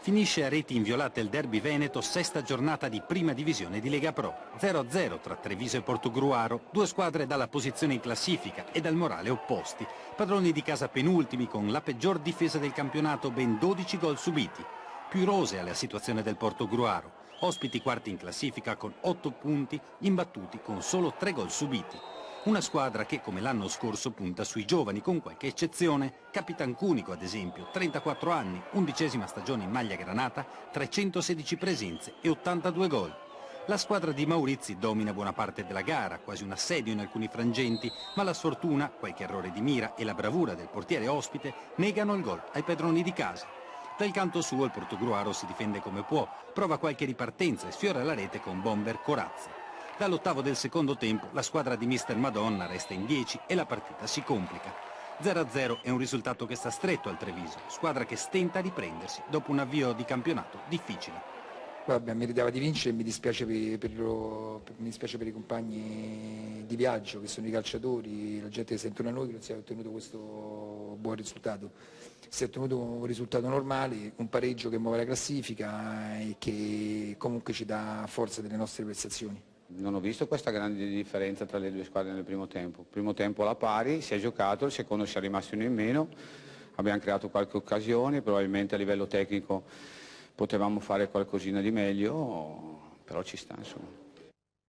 Finisce a reti inviolate il derby veneto, sesta giornata di prima divisione di Lega Pro. 0-0 tra Treviso e Portogruaro, due squadre dalla posizione in classifica e dal morale opposti. Padroni di casa penultimi con la peggior difesa del campionato, ben 12 gol subiti. Più rosea la situazione del Portogruaro. Ospiti quarti in classifica con 8 punti, imbattuti con solo 3 gol subiti. Una squadra che, come l'anno scorso, punta sui giovani, con qualche eccezione. Capitan Cunico, ad esempio, 34 anni, 11ª stagione in maglia granata, 316 presenze e 82 gol. La squadra di Maurizi domina buona parte della gara, quasi un assedio in alcuni frangenti, ma la sfortuna, qualche errore di mira e la bravura del portiere ospite negano il gol ai padroni di casa. Dal canto suo il Portogruaro si difende come può, prova qualche ripartenza e sfiora la rete con bomber corazze. Dall'ottavo del secondo tempo la squadra di Mister Madonna resta in 10 e la partita si complica. 0-0 è un risultato che sta stretto al Treviso, squadra che stenta a riprendersi dopo un avvio di campionato difficile. Vabbè, meritava di vincere e mi dispiace mi dispiace per i compagni di viaggio che sono i calciatori, la gente che si è intorno a noi che non si è ottenuto questo buon risultato. Si è ottenuto un risultato normale, un pareggio che muove la classifica e che comunque ci dà forza delle nostre prestazioni. Non ho visto questa grande differenza tra le due squadre nel primo tempo. Il primo tempo alla pari, si è giocato, il secondo si è rimasto uno in meno, abbiamo creato qualche occasione, probabilmente a livello tecnico potevamo fare qualcosina di meglio, però ci sta insomma.